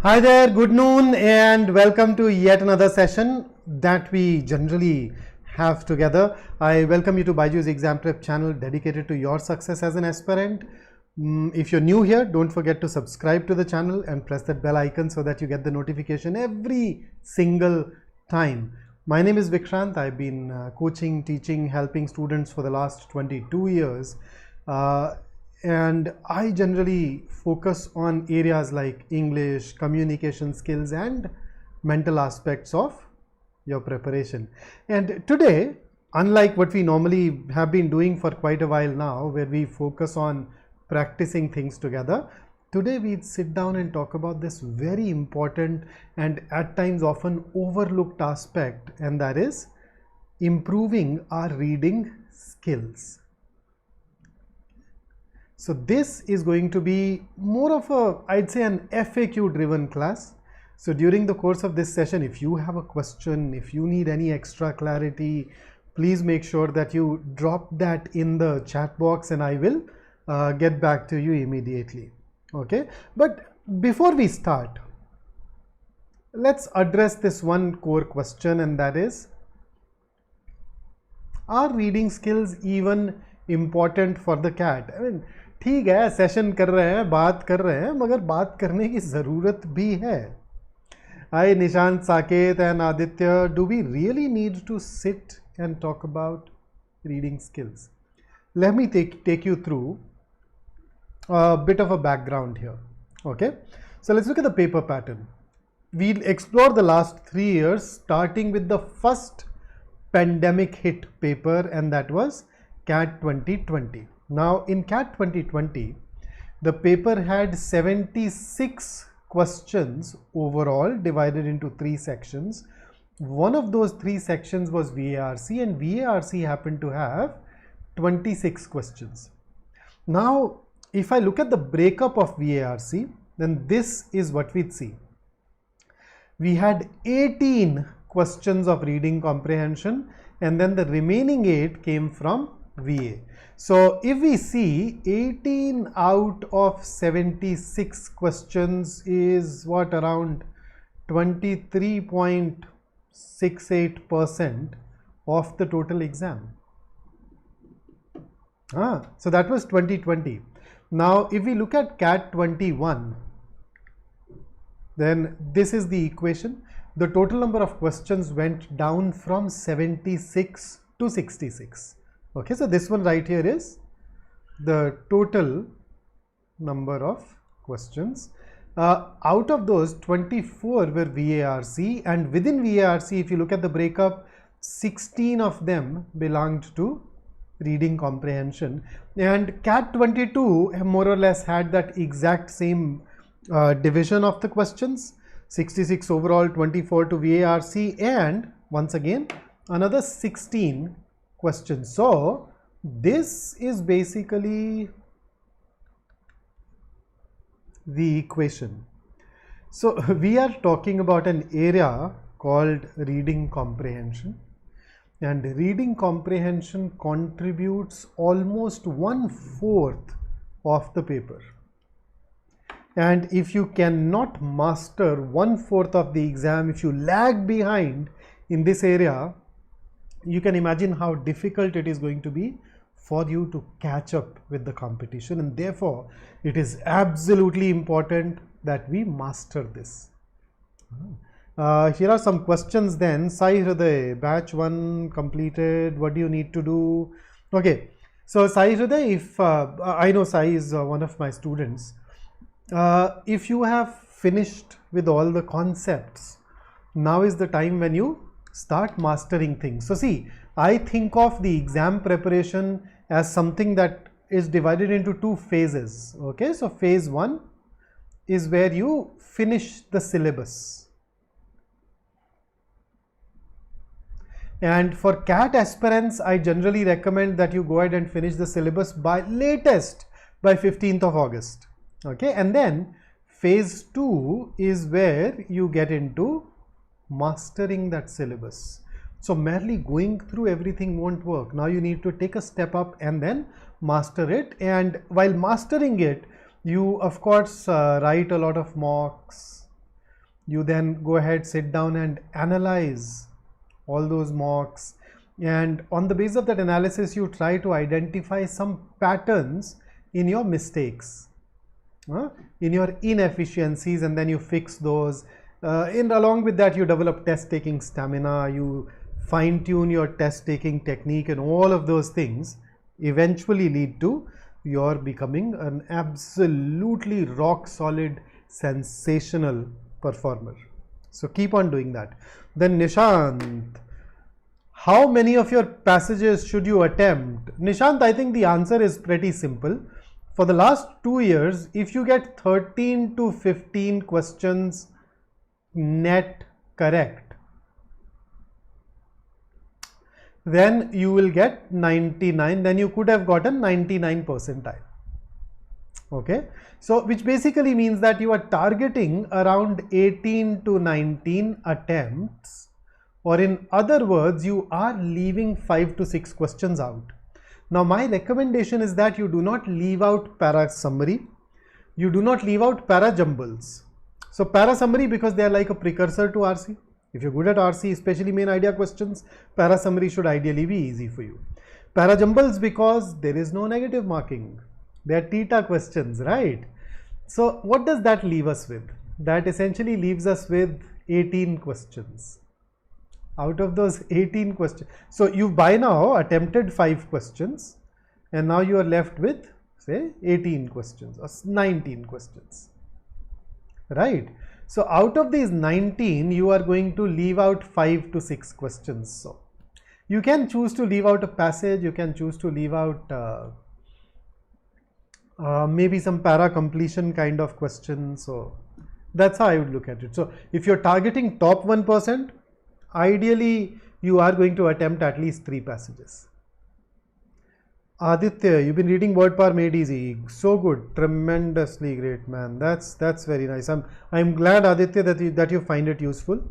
Hi there, good noon and welcome to yet another session that we generally have together. I welcome you to BYJU'S Exam Prep channel dedicated to your success as an aspirant. If you're new here, don't forget to subscribe to the channel and press that bell icon so that you get the notification every single time. My name is Vikrant. I've been coaching, teaching, helping students for the last 22 years. And I generally focus on areas like English, communication skills and mental aspects of your preparation. And today, unlike what we normally have been doing for quite a while now, where we focus on practicing things together, today we sit down and talk about this very important and at times often overlooked aspect, and that is improving our reading skills. So this is going to be more of a, I'd say, an FAQ driven class. So during the course of this session, if you have a question, if you need any extra clarity, please make sure that you drop that in the chat box and I will get back to you immediately. Okay, but before we start, let's address this one core question, and that is, are reading skills even important for the CAT? I mean, ठीक है, session कर रहे हैं, बात कर रहे हैं, मगर बात करने की ज़रूरत भी है. Hi Nishant, Saket and Aditya, do we really need to sit and talk about reading skills? Let me take you through a bit of a background here. Okay, so let's look at the paper pattern. We'll explore the last 3 years, starting with the first pandemic hit paper, and that was CAT 2020. Now in CAT 2020, the paper had 76 questions overall, divided into 3 sections. One of those 3 sections was VARC, and VARC happened to have 26 questions. Now if I look at the breakup of VARC, then this is what we'd see. We had 18 questions of reading comprehension, and then the remaining 8 came from VA. So if we see 18 out of 76 questions is what, around 23.68% of the total exam. So that was 2020. Now if we look at CAT 21, then this is the equation. The total number of questions went down from 76 to 66. Okay, so this one right here is the total number of questions. Out of those, 24 were VARC, and within VARC, if you look at the breakup, 16 of them belonged to reading comprehension, and CAT 22 more or less had that exact same division of the questions, 66 overall, 24 to VARC, and once again another 16 questions. So this is basically the equation. So we are talking about an area called reading comprehension, and reading comprehension contributes almost 1/4 of the paper. And if you cannot master 1/4 of the exam, if you lag behind in this area, you can imagine how difficult it is going to be for you to catch up with the competition, and therefore it is absolutely important that we master this. Here are some questions then. Sai Hriday, batch 1 completed, what do you need to do? Okay, so Sai Hriday, if I know Sai is one of my students, if you have finished with all the concepts, now is the time when you start mastering things. So see, I think of the exam preparation as something that is divided into 2 phases. Okay, so phase 1 is where you finish the syllabus, and for CAT aspirants I generally recommend that you go ahead and finish the syllabus by latest by 15th of August. Okay, and then phase 2 is where you get into mastering that syllabus. So merely going through everything won't work. Now you need to take a step up and then master it, and while mastering it, you of course write a lot of mocks, You then go ahead, sit down and analyze all those mocks, and on the basis of that analysis you try to identify some patterns in your mistakes, in your inefficiencies, and then you fix those. Along with that, you develop test taking stamina, you fine tune your test taking technique, and all of those things eventually lead to your becoming an absolutely rock solid, sensational performer. So keep on doing that. Then Nishant, how many of your passages should you attempt? Nishant, I think the answer is pretty simple. For the last 2 years, if you get 13 to 15 questions net correct, then you will get 99, then you could have gotten 99 percentile. Okay, so which basically means that you are targeting around 18 to 19 attempts, or in other words, you are leaving 5 to 6 questions out. Now my recommendation is that you do not leave out para summary, you do not leave out para jumbles. So para summary, because they are like a precursor to RC. If you're good at RC, especially main idea questions, para summary should ideally be easy for you. Para jumbles, because there is no negative marking. They are theta questions, right? So what does that leave us with? That essentially leaves us with 18 questions. Out of those 18 questions, so you've by now attempted 5 questions, and now you are left with say 18 questions or 19 questions, right? So out of these 19, you are going to leave out 5 to 6 questions. So you can choose to leave out a passage, you can choose to leave out maybe some para completion kind of questions. So that's how I would look at it. So if you're targeting top 1%, ideally you are going to attempt at least 3 passages. Aditya, you've been reading Word Power Made Easy. So good, tremendously great, man. That's very nice. I'm glad, Aditya, that you find it useful.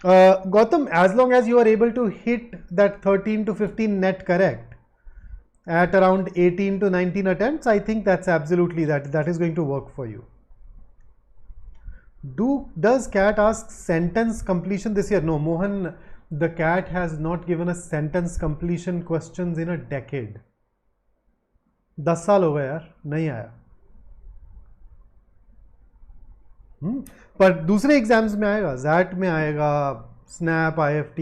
Gautam, as long as you are able to hit that 13 to 15 net correct at around 18 to 19 attempts, I think that's absolutely that is going to work for you. Does CAT ask sentence completion this year? No, Mohan, the CAT has not given us sentence completion questions in a decade. 10 साल हो गए यार, नहीं आया. पर दूसरे exams में आएगा, ZAT में आएगा, SNAP, IFT,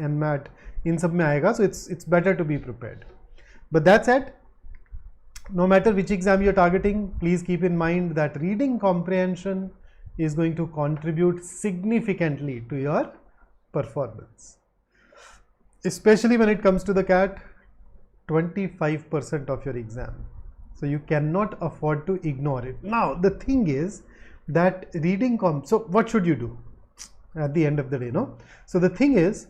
NMAT, इन सब में आएगा. So it's better to be prepared. But that said, no matter which exam you're targeting, please keep in mind that reading comprehension is going to contribute significantly to your performance, especially when it comes to the CAT. 25% of your exam. So you cannot afford to ignore it. Now the thing is that reading so what should you do at the end of the day, no? So the thing is,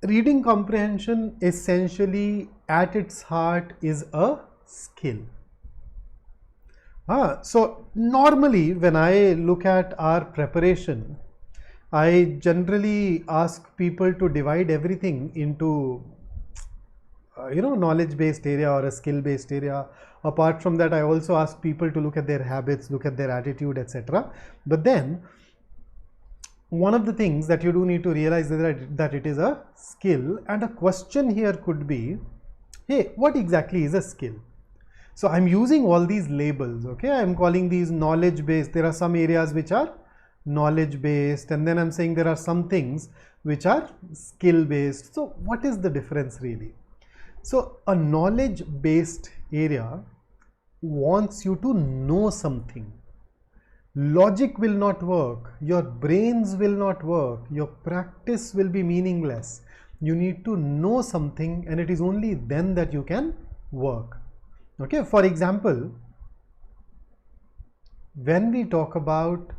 reading comprehension essentially at its heart is a skill. So normally when I look at our preparation, I generally ask people to divide everything into knowledge based area or a skill based area. Apart from that, I also ask people to look at their habits, look at their attitude, etc. But then one of the things that you do need to realize is that it is a skill, and a question here could be, hey, what exactly is a skill? So I'm using all these labels, okay? I'm calling these knowledge based. There are some areas which are knowledge based, and then I'm saying there are some things which are skill based. So what is the difference really? So a knowledge based area wants you to know something. Logic will not work, your brains will not work, your practice will be meaningless. You need to know something, and it is only then that you can work. Okay, for example, when we talk about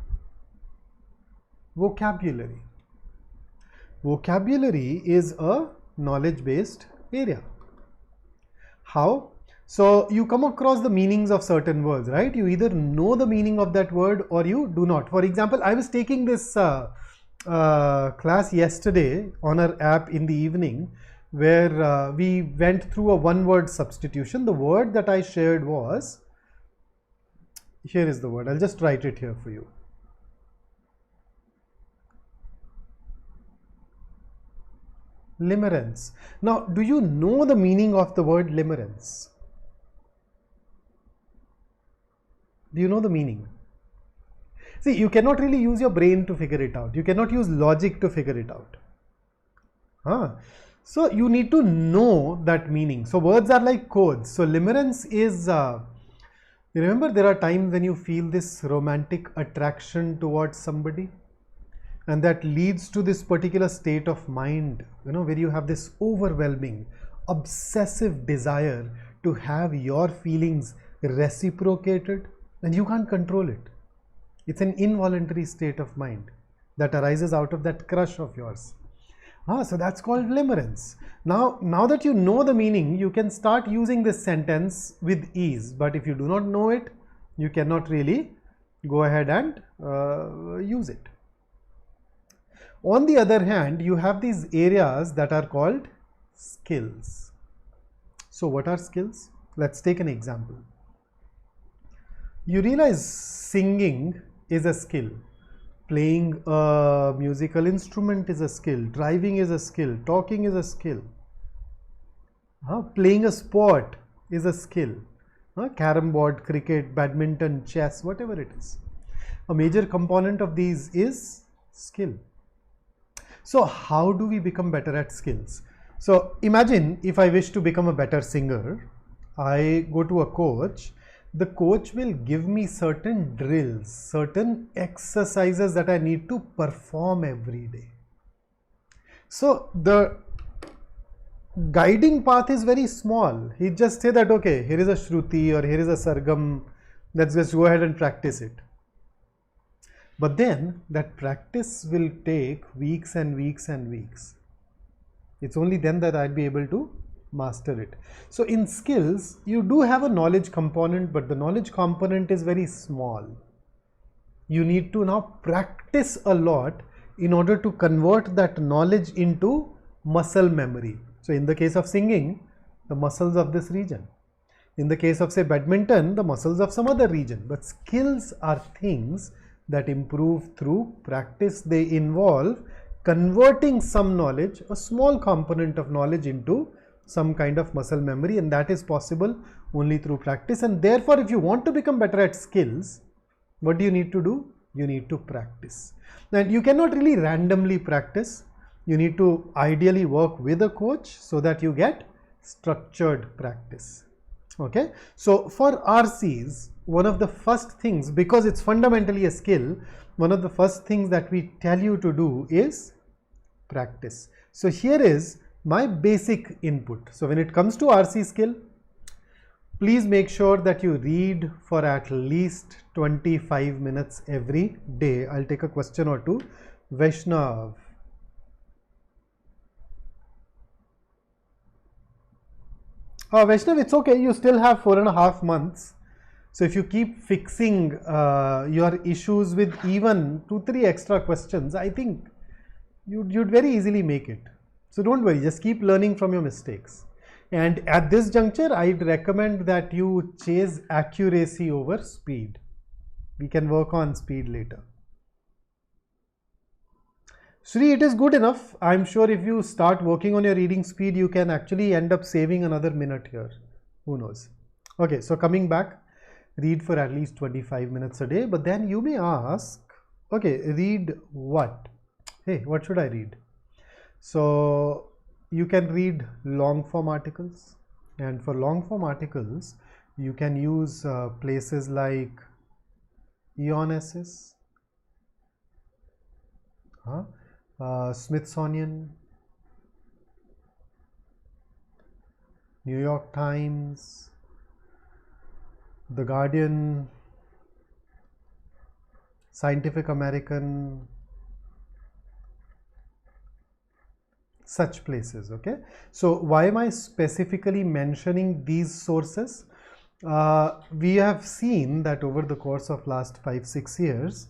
vocabulary, vocabulary is a knowledge based area. How? So you come across the meanings of certain words, right? You either know the meaning of that word or you do not. For example, I was taking this class yesterday on our app in the evening, where we went through a one-word substitution. The word that I shared was, here is the word, I'll just write it here for you. Limerence. Now, do you know the meaning of the word limerence? Do you know the meaning? See, you cannot really use your brain to figure it out. You cannot use logic to figure it out. So you need to know that meaning. So words are like codes. So limerence is, you remember there are times when you feel this romantic attraction towards somebody, and that leads to this particular state of mind, where you have this overwhelming, obsessive desire to have your feelings reciprocated, and you can't control it. It's an involuntary state of mind that arises out of that crush of yours. So that's called limerence. Now that you know the meaning, you can start using this sentence with ease. But if you do not know it, you cannot really go ahead and use it. On the other hand, you have these areas that are called skills. So what are skills? Let's take an example. You realize singing is a skill. Playing a musical instrument is a skill. Driving is a skill. Talking is a skill. Playing a sport is a skill. Carom board, cricket, badminton, chess, whatever it is. A major component of these is skill. So how do we become better at skills? So imagine if I wish to become a better singer, I go to a coach. The coach will give me certain drills, certain exercises that I need to perform every day. So the guiding path is very small. He just say that, okay, here is a Shruti or here is a Sargam, let's just go ahead and practice it. But then that practice will take weeks and weeks and weeks. It's only then that I'll be able to master it. So in skills, you do have a knowledge component, but the knowledge component is very small. You need to now practice a lot in order to convert that knowledge into muscle memory. So in the case of singing, the muscles of this region. In the case of, say, badminton, the muscles of some other region. But skills are things that improve through practice. They involve converting some knowledge, a small component of knowledge, into some kind of muscle memory, and that is possible only through practice. And therefore, if you want to become better at skills, what do you need to do? You need to practice. And you cannot really randomly practice. You need to ideally work with a coach so that you get structured practice. Okay. So for RCs, one of the first things, because it's fundamentally a skill, one of the first things that we tell you to do is practice. So here is my basic input. So when it comes to RC skill, please make sure that you read for at least 25 minutes every day. I'll take a question or two. Vaishnav. Vaishnav, it's okay. You still have 4.5 months. So if you keep fixing your issues with even 2-3 extra questions, I think you'd very easily make it. So don't worry, just keep learning from your mistakes. And at this juncture, I'd recommend that you chase accuracy over speed. We can work on speed later. Shri, it is good enough. I'm sure if you start working on your reading speed, you can actually end up saving another minute here. Who knows? Okay, so coming back, read for at least 25 minutes a day. But then you may ask, okay, read what? Hey, what should I read? So you can read long form articles, and for long form articles you can use places like Eon Essays, Smithsonian, New York Times, The Guardian, Scientific American, such places. Okay, so why am I specifically mentioning these sources? We have seen that over the course of last 5-6 years,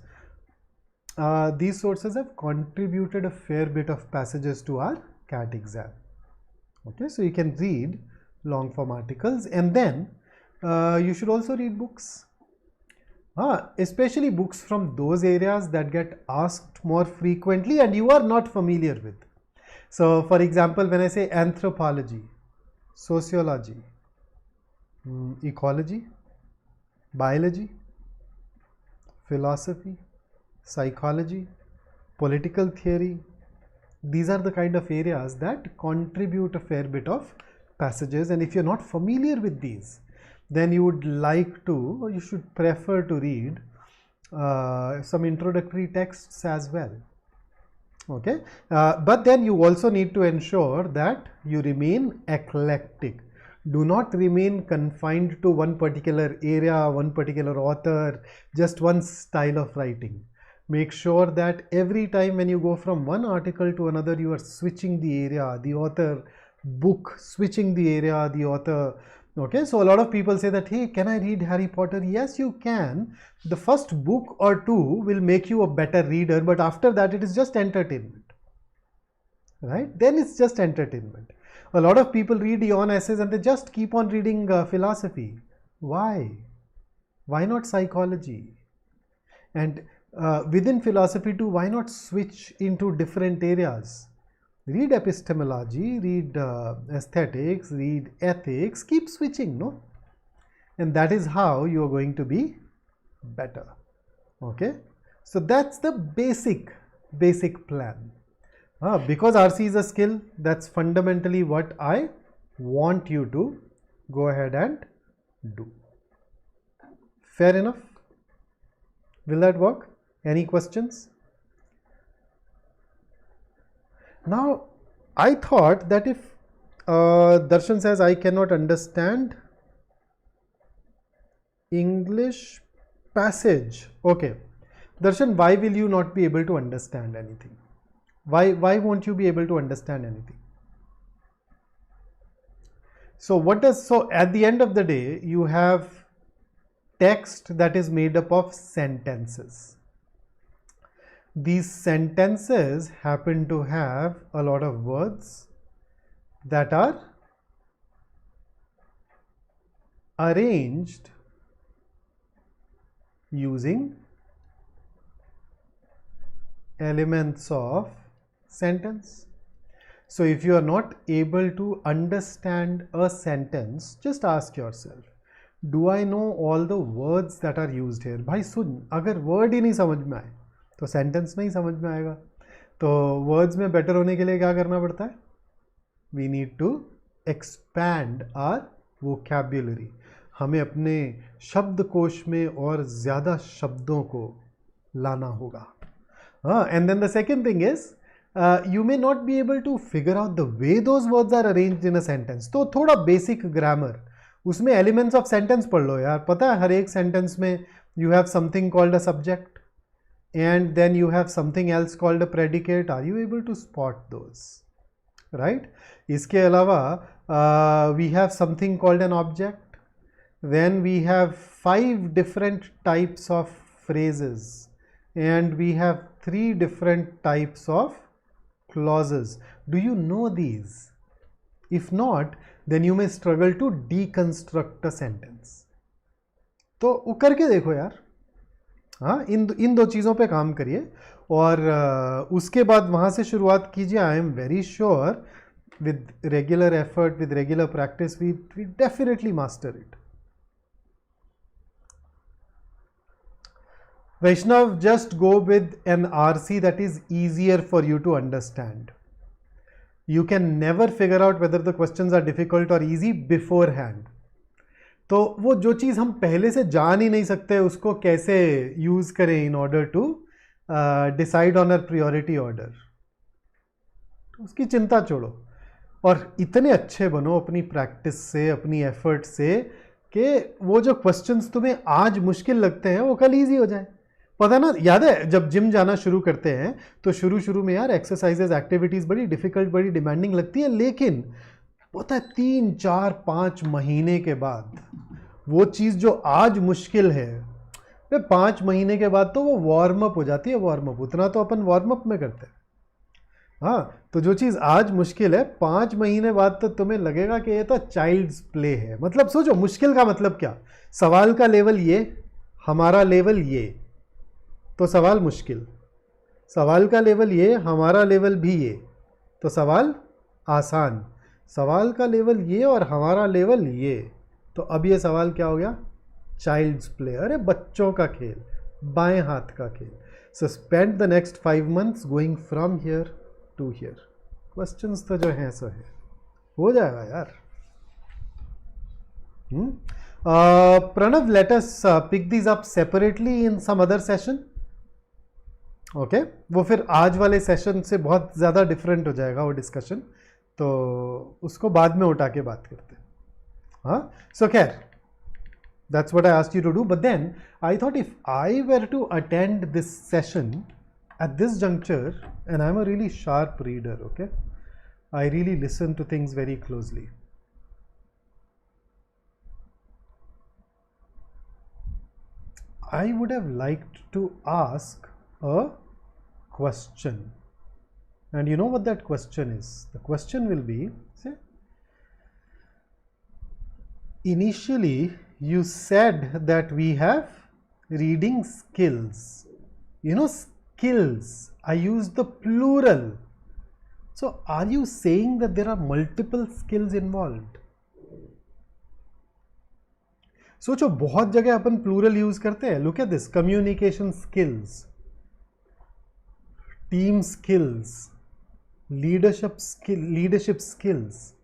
these sources have contributed a fair bit of passages to our CAT exam. Okay, so you can read long form articles, and then you should also read books, especially books from those areas that get asked more frequently and you are not familiar with. So for example, when I say anthropology, sociology, ecology, biology, philosophy, psychology, political theory, these are the kind of areas that contribute a fair bit of passages, and if you're not familiar with these, then you would like to, or you should prefer to read some introductory texts as well. Okay, but then you also need to ensure that you remain eclectic. Do not remain confined to one particular area, one particular author, just one style of writing. Make sure that every time when you go from one article to another, you are switching the area, the author, book, switching the area, the author. Okay, so a lot of people say that, hey, can I read Harry Potter? Yes, you can. The first book or two will make you a better reader, but after that it is just entertainment, right? Then it's just entertainment. A lot of people read Eon essays and they just keep on reading philosophy. Why? Why not psychology? And within philosophy too, why not switch into different areas? Read epistemology, read aesthetics, read ethics, keep switching, no? And that is how you are going to be better. Okay, so that's the basic plan. Because RC is a skill, that's fundamentally what I want you to go ahead and do. Fair enough? Will that work? Any questions? Now, I thought that if Darshan says I cannot understand English passage. Okay, Darshan, why will you not be able to understand anything? Why won't you be able to understand anything? So at the end of the day, you have text that is made up of sentences. These sentences happen to have a lot of words that are arranged using elements of sentence. So if you are not able to understand a sentence, just ask yourself, do I know all the words that are used here? भाई सुन, अगर word ही नहीं समझ में आए तो sentence नहीं समझ में आएगा. तो words में better होने के लिए क्या करना पड़ता है? We need to expand our vocabulary. हमें अपने शब्दकोश में और ज़्यादा शब्दों को लाना होगा. And then the second thing is, you may not be able to figure out the way those words are arranged in a sentence. तो थोड़ा basic grammar, उसमें elements of sentence पढ़ लो यार. पता है हर एक sentence में you have something called a subject and then you have something else called a predicate. Are you able to spot those? Right? इसके अलावा we have something called an object. Then we have 5 different types of phrases and we have 3 different types of clauses. Do you know these? If not, then you may struggle to deconstruct a sentence. तो वो करके देखो यार. हाँ, इन दो चीज़ों पे काम करिए और उसके बाद वहाँ से शुरुआत कीजिए. I am very sure with regular effort, with regular practice, we definitely master it. Vaishnav, just go with an RC that is easier for you to understand. You can never figure out whether the questions are difficult or easy beforehand. तो वो जो चीज़ हम पहले से जान ही नहीं सकते उसको कैसे यूज़ करें in order to decide on our priority order. उसकी चिंता छोड़ो और इतने अच्छे बनो अपनी प्रैक्टिस से, अपनी एफर्ट से कि वो जो क्वेश्चंस तुम्हें आज मुश्किल लगते हैं वो कल ईजी हो जाए. पता ना, याद है जब जिम जाना शुरू करते हैं तो शुरू में यार एक्सरसाइजेज, एक्टिविटीज़ बड़ी डिफ़िकल्ट, बड़ी डिमांडिंग लगती है, लेकिन पता है 3, 4, 5 महीने के बाद वो चीज़ जो आज मुश्किल है वे 5 महीने के बाद तो वो वार्म अप हो जाती है. वार्म अप उतना तो अपन वार्म अप में करते हैं. हाँ, तो जो चीज़ आज मुश्किल है 5 महीने बाद तो तुम्हें लगेगा कि ये तो चाइल्ड्स प्ले है. मतलब सोचो मुश्किल का मतलब क्या, सवाल का लेवल ये, हमारा लेवल ये, तो सवाल मुश्किल. सवाल का लेवल ये, हमारा लेवल भी ये, तो सवाल आसान, सवाल का लेवल ये और हमारा लेवल ये, तो अब ये सवाल क्या हो गया, चाइल्ड्स प्ले, अरे बच्चों का खेल, बाएं हाथ का खेल. So spend the next 5 months going from here to here. Questions तो जो हैं सो है, हो जाएगा यार. Pranav, let us pick these up separately in some other session. Okay वो फिर आज वाले सेशन से बहुत ज़्यादा डिफरेंट हो जाएगा वो डिस्कशन, तो उसको बाद में उठा के बात करते हैं. हाँ, सो खैर that's what I asked you to do, but then I thought if I were to attend this session at this juncture, and I'm a really sharp reader, okay, I really listen to things very closely. I would have liked to ask a question, and you know what that question is? The question will be, say, initially you said that we have reading skills. You know, skills, I use the plural. So are you saying that there are multiple skills involved? सोचो, बहुत जगह अपन plural use करते हैं. Look at this, communication skills, team skills, leadership skills.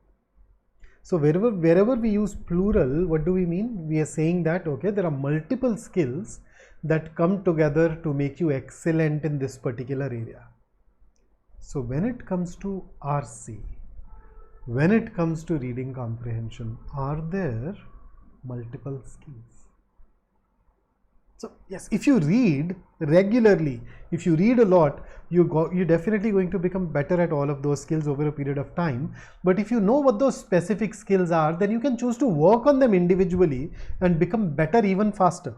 So wherever we use plural, what do we mean? We are saying that, okay, there are multiple skills that come together to make you excellent in this particular area. So when it comes to RC, when it comes to reading comprehension, are there multiple skills? So yes, if you read regularly, if you read a lot, you're definitely going to become better at all of those skills over a period of time. But if you know what those specific skills are, then you can choose to work on them individually and become better even faster.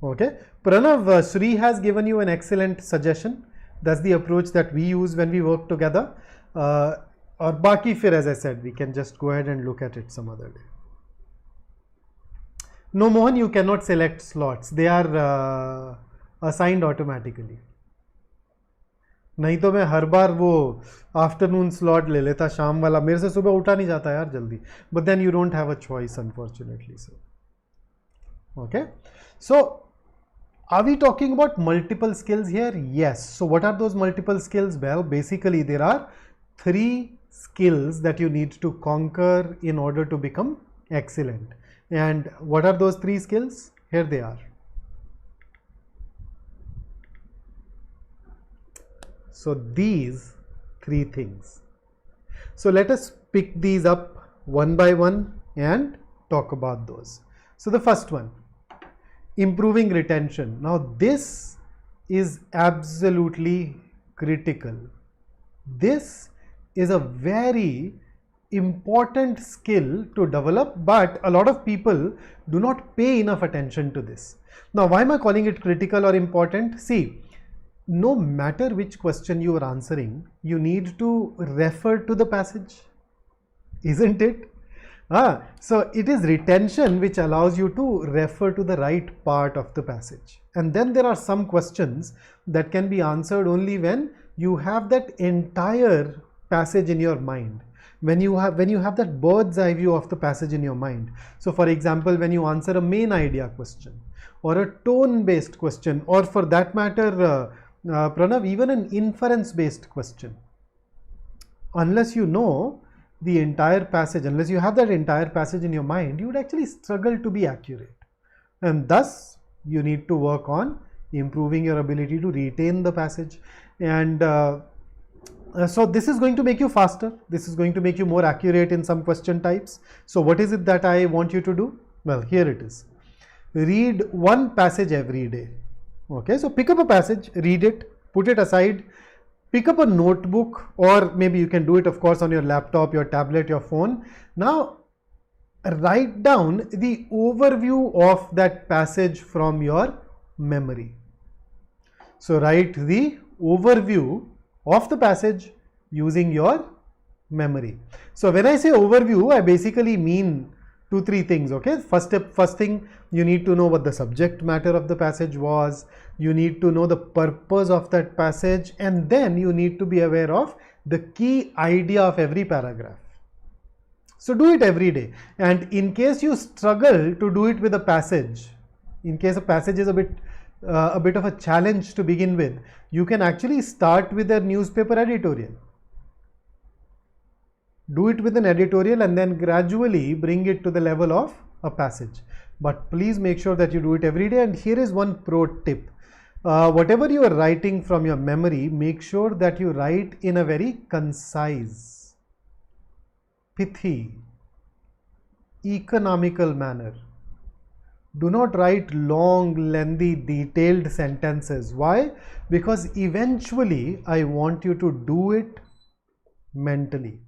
Okay, Pranav, Sri has given you an excellent suggestion. That's the approach that we use when we work together. Or baki fir, as I said, we can just go ahead and look at it some other day. No, Mohan, you cannot select slots. They are assigned automatically. नहीं तो मैं हर बार वो afternoon slot ले लेता, शाम वाला. मेरे से सुबह उठा नहीं जाता यार जल्दी. But then you don't have a choice, unfortunately. So, okay. So, are we talking about multiple skills here? Yes. So, what are those multiple skills? Well, basically there are 3 skills that you need to conquer in order to become excellent. And what are those 3 skills? Here they are. So these 3 things. So let us pick these up one by one and talk about those. So the first one, improving retention. Now this is absolutely critical. This is a very important skill to develop, but a lot of people do not pay enough attention to this. Now, why am I calling it critical or important? See, no matter which question you are answering, you need to refer to the passage, isn't it? So it is retention which allows you to refer to the right part of the passage. And then there are some questions that can be answered only when you have that entire passage in your mind. When you have that bird's eye view of the passage in your mind. So for example, when you answer a main idea question or a tone based question, or for that matter, Pranav, even an inference based question, unless you know the entire passage, unless you have that entire passage in your mind, you would actually struggle to be accurate. And thus you need to work on improving your ability to retain the passage. And so this is going to make you faster. This is going to make you more accurate in some question types. So what is it that I want you to do? Well, here it is. Read one passage every day. Okay, so pick up a passage, read it, put it aside, pick up a notebook, or maybe you can do it, of course, on your laptop, your tablet, your phone. Now, write down the overview of that passage from your memory. So write the overview of the passage using your memory. So when I say overview, I basically mean 2-3 things. Okay, first thing, you need to know what the subject matter of the passage was, you need to know the purpose of that passage, and then you need to be aware of the key idea of every paragraph. So do it every day. And in case you struggle to do it with a passage, in case a passage is a bit of a challenge to begin with, you can actually start with a newspaper editorial. Do it with an editorial and then gradually bring it to the level of a passage. But please make sure that you do it every day. And here is one pro tip. Whatever you are writing from your memory, make sure that you write in a very concise, pithy, economical manner. Do not write long, lengthy, detailed sentences. Why? Because eventually I want you to do it mentally.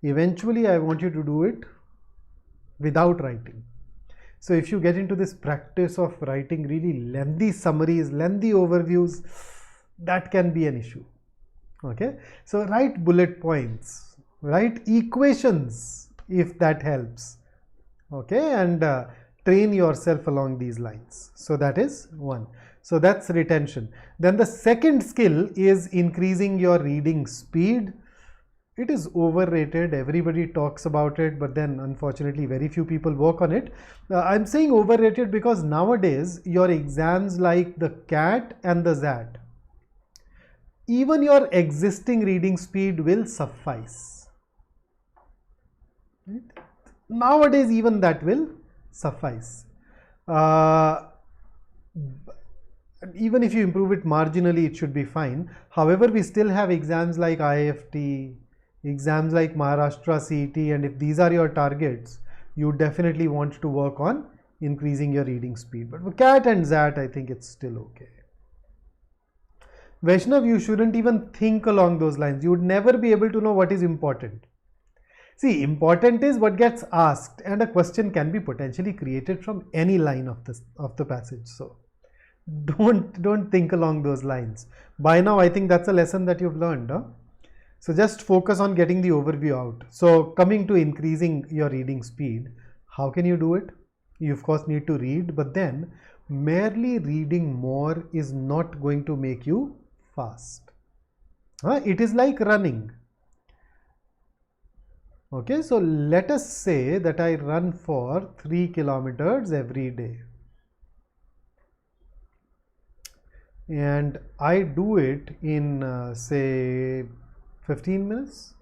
Eventually I want you to do it without writing. So if you get into this practice of writing really lengthy summaries, lengthy overviews, that can be an issue. Okay, so write bullet points, write equations if that helps. Okay, and train yourself along these lines. So that is one. So that's retention. Then the second skill is increasing your reading speed. It is overrated. Everybody talks about it, but then unfortunately very few people work on it. I'm saying overrated because nowadays your exams like the CAT and the XAT, even your existing reading speed will suffice. Right? Nowadays even that will suffice. Even if you improve it marginally, it should be fine. However, we still have exams like IFT, exams like Maharashtra CET, and if these are your targets, you definitely want to work on increasing your reading speed. But for CAT and XAT, I think it's still okay. Vaishnav, you shouldn't even think along those lines. You would never be able to know what is important. See, important is what gets asked, and a question can be potentially created from any line of the passage. So don't think along those lines. By now, I think that's a lesson that you've learned. Huh? So just focus on getting the overview out. So coming to increasing your reading speed, how can you do it? You of course need to read, but then merely reading more is not going to make you fast. It is like running. Okay, so let us say that I run for 3 kilometers every day. And I do it in say 15 minutes.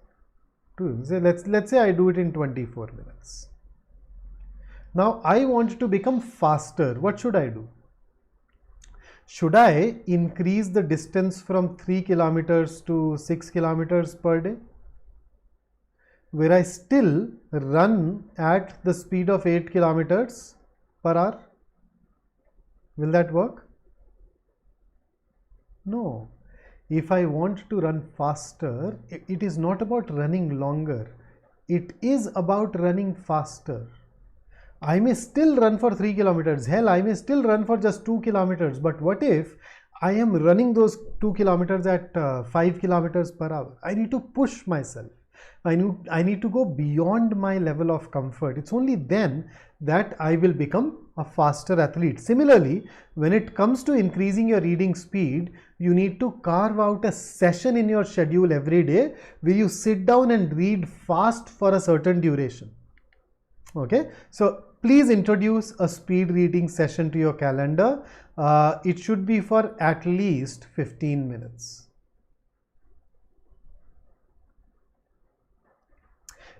Let's say I do it in 24 minutes. Now I want to become faster. What should I do? Should I increase the distance from 3 kilometers to 6 kilometers per day, where I still run at the speed of 8 kilometers per hour? Will that work? No. If I want to run faster, it is not about running longer. It is about running faster. I may still run for 3 kilometers. Hell, I may still run for just 2 kilometers. But what if I am running those 2 kilometers at 5 kilometers per hour? I need to push myself. I need to go beyond my level of comfort. It's only then that I will become a faster athlete. Similarly, when it comes to increasing your reading speed, you need to carve out a session in your schedule every day where you sit down and read fast for a certain duration. Okay, so please introduce a speed reading session to your calendar. It should be for at least 15 minutes.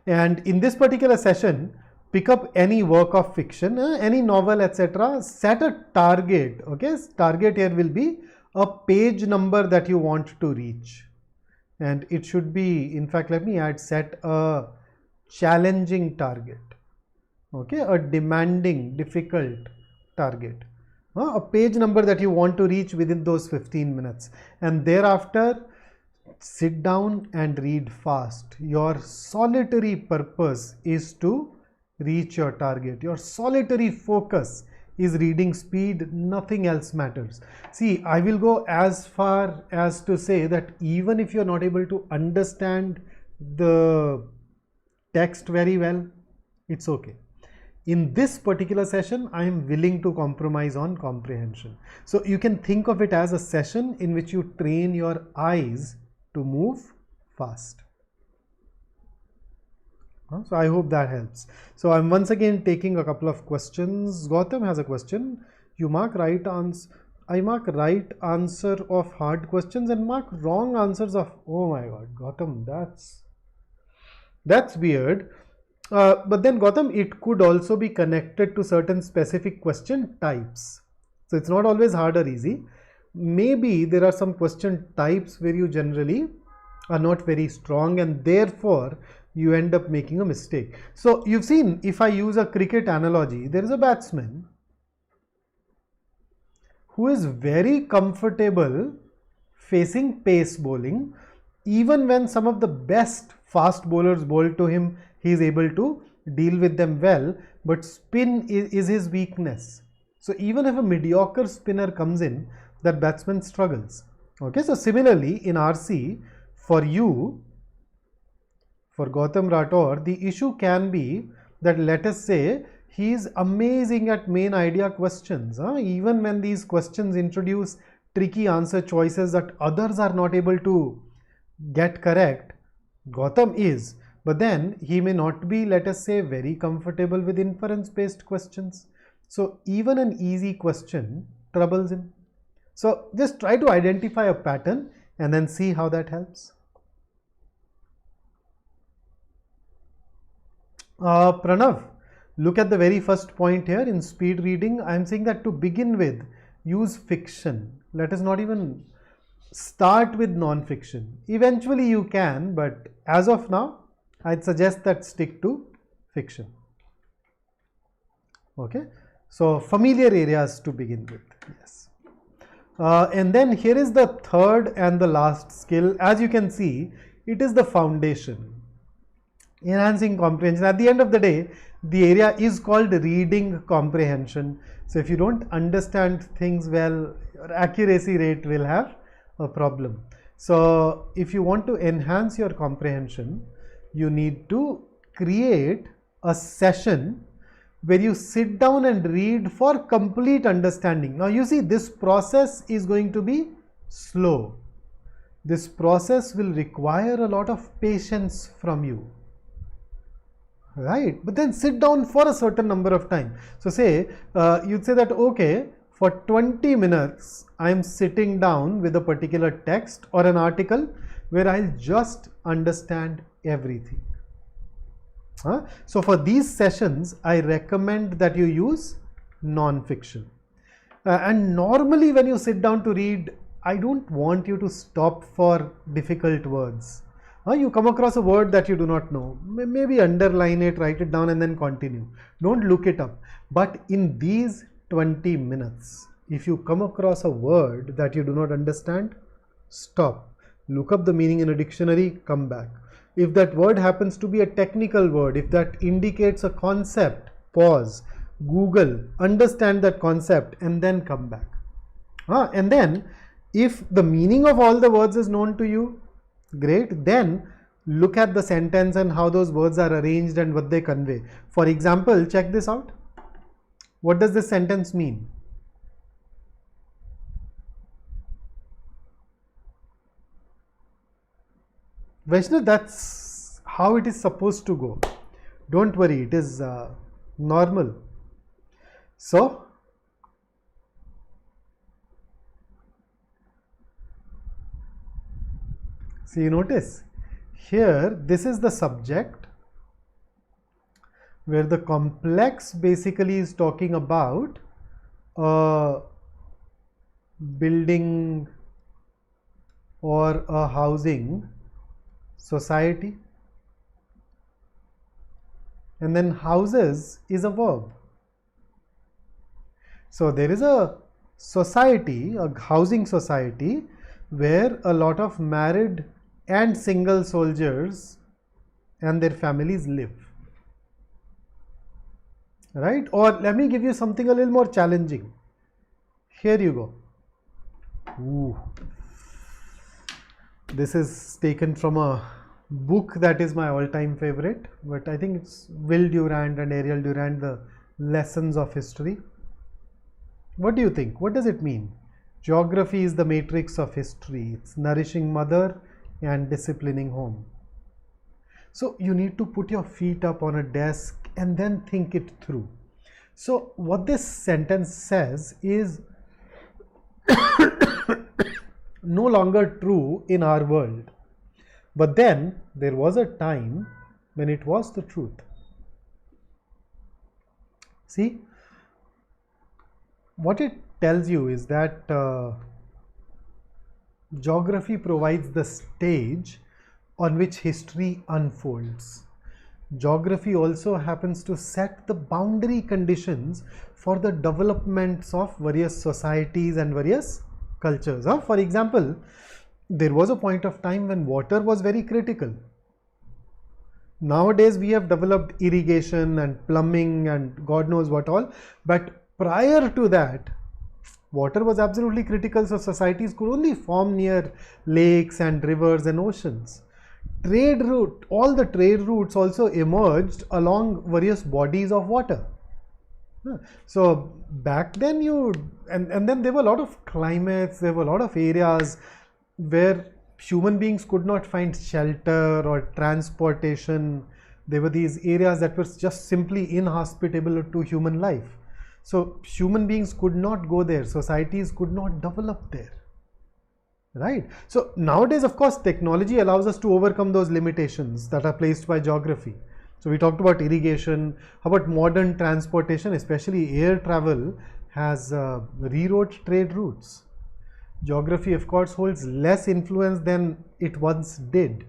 And in this particular session, pick up any work of fiction, any novel, etc. Set a target. Okay, target here will be a page number that you want to reach. And it should be, in fact, let me add, set a challenging target. Okay, a demanding, difficult target. A page number that you want to reach within those 15 minutes. And thereafter, sit down and read fast. Your solitary purpose is to reach your target. Your solitary focus is reading speed. Nothing else matters. See, I will go as far as to say that even if you're not able to understand the text very well, it's okay. in this particular session, I am willing to compromise on comprehension. So you can think of it as a session in which you train your eyes to move fast. So I hope that helps. So I'm once again taking a couple of questions. Gautam has a question. You mark right answer. I mark right answer of hard questions and mark wrong answers of, oh my god, Gautam, that's weird. But then Gautam, it could also be connected to certain specific question types. So it's not always hard or easy. Maybe there are some question types where you generally are not very strong and therefore you end up making a mistake. So you've seen, if I use a cricket analogy, there is a batsman who is very comfortable facing pace bowling. Even when some of the best fast bowlers bowl to him, he is able to deal with them well, but spin is his weakness. So even if a mediocre spinner comes in, that batsman struggles. Okay, so similarly in RC, for you, for Gautam Rathore, the issue can be that, let us say, he is amazing at main idea questions. Even when these questions introduce tricky answer choices that others are not able to get correct, Gautam is. But then he may not be, let us say, very comfortable with inference based questions. So even an easy question troubles him. So just try to identify a pattern and then see how that helps. Pranav, look at the very first point here in speed reading. I am saying that to begin with, use fiction. Let us not even start with non-fiction. Eventually you can, but as of now, I'd suggest that stick to fiction. Okay, so familiar areas to begin with. Yes. And then here is the third and the last skill. As you can see, it is the foundation. Enhancing comprehension. At the end of the day, the area is called reading comprehension. So if you don't understand things well, your accuracy rate will have a problem. So if you want to enhance your comprehension, you need to create a session where you sit down and read for complete understanding. Now you see, this process is going to be slow. This process will require a lot of patience from you. Right, but then sit down for a certain number of time. So say you'd say that, okay, for 20 minutes I am sitting down with a particular text or an article where I'll just understand everything. So for these sessions, I recommend that you use non-fiction. And normally when you sit down to read, I don't want you to stop for difficult words. You come across a word that you do not know, maybe underline it, write it down and then continue. Don't look it up. But in these 20 minutes, if you come across a word that you do not understand, stop. Look up the meaning in a dictionary, come back. If that word happens to be a technical word, if that indicates a concept, pause, Google, understand that concept and then come back. And then if the meaning of all the words is known to you, great, then look at the sentence and how those words are arranged and what they convey. For example, check this out. What does this sentence mean? Vaishnav, that's how it is supposed to go. Don't worry, it is normal. So you notice here, this is the subject where the complex basically is talking about a building or a housing society, and then houses is a verb. So there is a society, a housing society, where a lot of married and single soldiers and their families live. Right? Or let me give you something a little more challenging. Here you go. Ooh. This is taken from a book that is my all-time favorite, but I think it's Will Durant and Ariel Durant, the lessons of history. What do you think? What does it mean? Geography is the matrix of history. It's nourishing mother and disciplining home. So you need to put your feet up on a desk and then think it through. So what this sentence says is no longer true in our world. But then there was a time when it was the truth. See, what it tells you is that geography provides the stage on which history unfolds. Geography also happens to set the boundary conditions for the developments of various societies and various cultures. For example, there was a point of time when water was very critical. Nowadays we have developed irrigation and plumbing and God knows what all, but prior to that, water was absolutely critical, so societies could only form near lakes and rivers and oceans. All the trade routes also emerged along various bodies of water. So back then and then there were a lot of climates, there were a lot of areas where human beings could not find shelter or transportation. There were these areas that were just simply inhospitable to human life. So human beings could not go there, societies could not develop there. Right? So nowadays, of course, technology allows us to overcome those limitations that are placed by geography. So we talked about irrigation. How about modern transportation, especially air travel has rewrote trade routes. Geography, of course, holds less influence than it once did.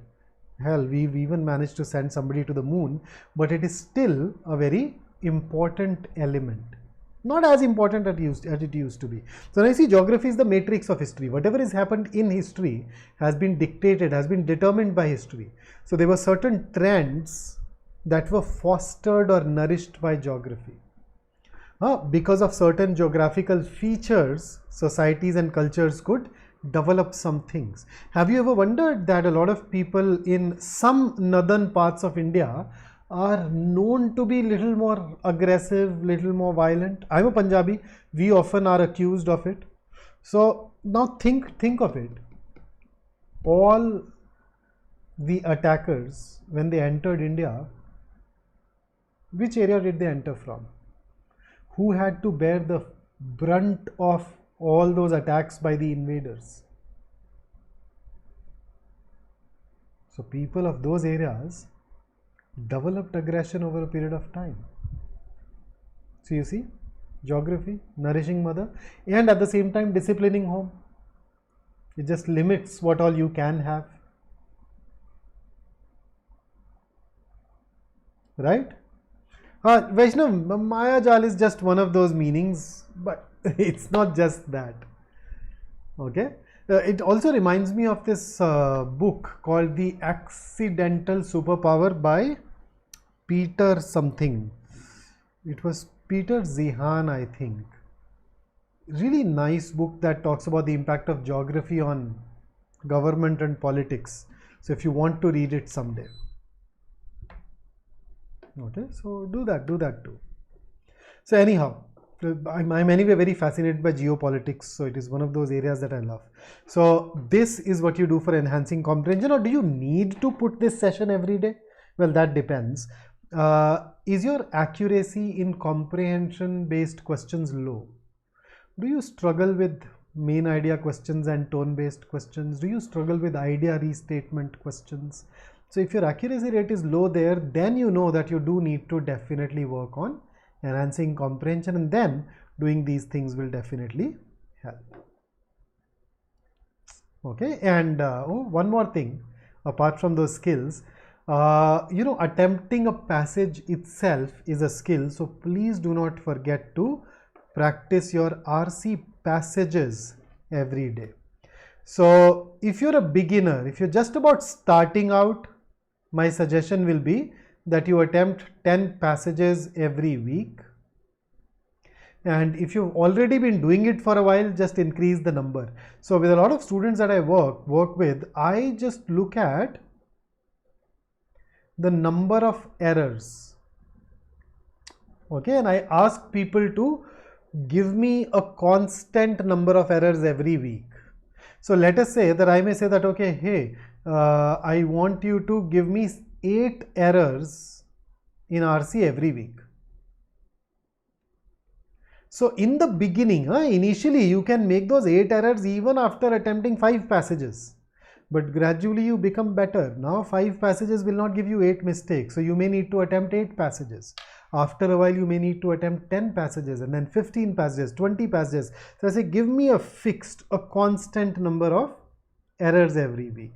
Hell, we've even managed to send somebody to the moon, but it is still a very important element. Not as important as it used to be. So when I see geography is the matrix of history. Whatever has happened in history has been dictated, has been determined by history. So there were certain trends that were fostered or nourished by geography. Because of certain geographical features, societies and cultures could develop some things. Have you ever wondered that a lot of people in some northern parts of India are known to be little more aggressive, little more violent? I'm a Punjabi. We often are accused of it. So now think of it. All the attackers, when they entered India, which area did they enter from? Who had to bear the brunt of all those attacks by the invaders? So people of those areas developed aggression over a period of time. So you see, geography, nourishing mother, and at the same time disciplining home. It just limits what all you can have. Right? Vaishnav, Maya Jal is just one of those meanings, but it's not just that. Okay? It also reminds me of this book called The Accidental Superpower by Peter something. It was Peter Zihan, I think. Really nice book that talks about the impact of geography on government and politics. So if you want to read it someday. Okay, so do that too. So anyhow, I'm anyway very fascinated by geopolitics, so it is one of those areas that I love. So this is what you do for enhancing comprehension, or do you need to put this session every day? Well, that depends. Is your accuracy in comprehension based questions low? Do you struggle with main idea questions and tone based questions? Do you struggle with idea restatement questions? So if your accuracy rate is low there, then you know that you do need to definitely work on enhancing comprehension, and then doing these things will definitely help. Okay, and one more thing apart from those skills, attempting a passage itself is a skill, so please do not forget to practice your RC passages every day. So if you're a beginner, if you're just about starting out, my suggestion will be that you attempt 10 passages every week. And if you've already been doing it for a while, just increase the number. So with a lot of students that I work with, I just look at the number of errors. okay, and I ask people to give me a constant number of errors every week. So let us say that I may say that, okay, hey, I want you to give me 8 errors in RC every week. So in the beginning, initially you can make those 8 errors even after attempting 5 passages. But gradually you become better. Now 5 passages will not give you 8 mistakes. So you may need to attempt 8 passages. After a while you may need to attempt 10 passages and then 15 passages, 20 passages. So I say give me a constant number of errors every week.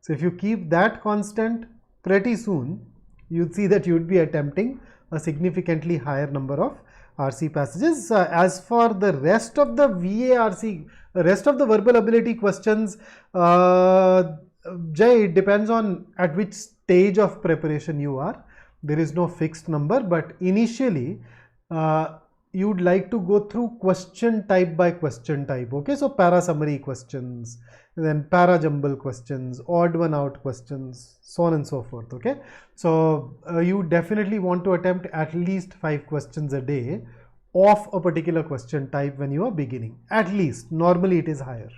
So if you keep that constant, pretty soon you'd see that you'd be attempting a significantly higher number of RC passages. As for the rest of the VARC, rest of the verbal ability questions, Jay, it depends on at which stage of preparation you are. There is no fixed number, but initially you'd like to go through question type by question type. Okay, so para summary questions, then para jumble questions, odd one out questions, so on and so forth. Okay, so you definitely want to attempt at least 5 questions a day of a particular question type when you are beginning. At least, normally it is higher,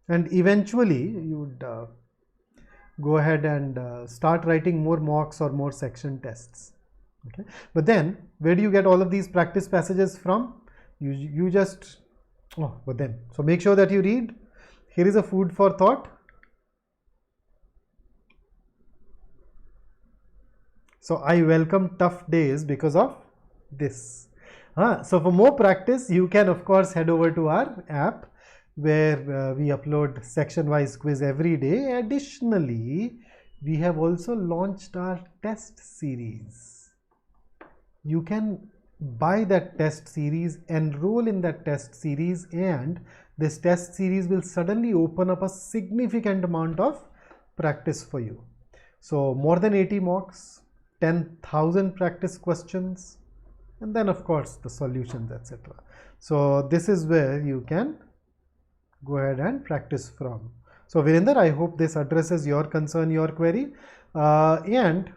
and eventually you would go ahead and start writing more mocks or more section tests. Okay, but then where do you get all of these practice passages from? You just so make sure that you read. Here is a food for thought. So I welcome tough days because of this. So for more practice, you can of course head over to our app where we upload section-wise quiz every day. Additionally, we have also launched our test series. You can buy that test series, enroll in that test series, and this test series will suddenly open up a significant amount of practice for you. So more than 80 mocks, 10,000 practice questions, and then of course the solutions, etc. So this is where you can go ahead and practice from. So Virender, I hope this addresses your concern, your query. And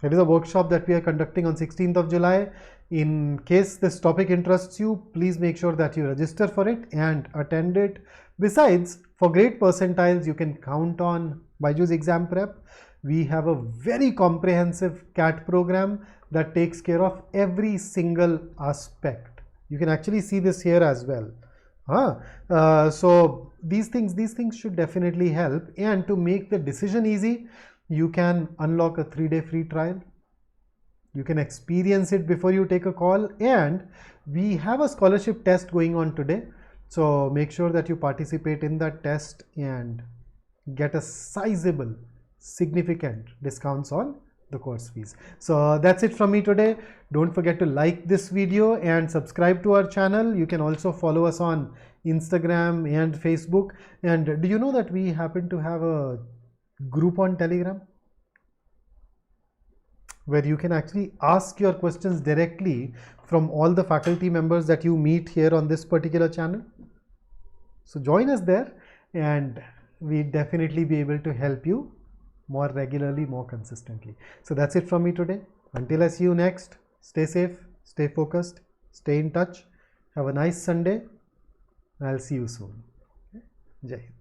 there is a workshop that we are conducting on 16th of July. In case this topic interests you, please make sure that you register for it and attend it. Besides, for great percentiles, you can count on BYJU'S exam prep. We have a very comprehensive CAT program that takes care of every single aspect. You can actually see this here as well. So these things should definitely help. And to make the decision easy, you can unlock a 3-day free trial. You can experience it before you take a call, and we have a scholarship test going on today. So make sure that you participate in that test and get a sizable, significant discounts on the course fees. So that's it from me today. Don't forget to like this video and subscribe to our channel. You can also follow us on Instagram and Facebook. And do you know that we happen to have a group on Telegram where you can actually ask your questions directly from all the faculty members that you meet here on this particular channel? So join us there, and we'd definitely be able to help you more regularly, more consistently. So that's it from me today. Until I see you next, stay safe, stay focused, stay in touch. Have a nice Sunday. I'll see you soon. Jai Hind.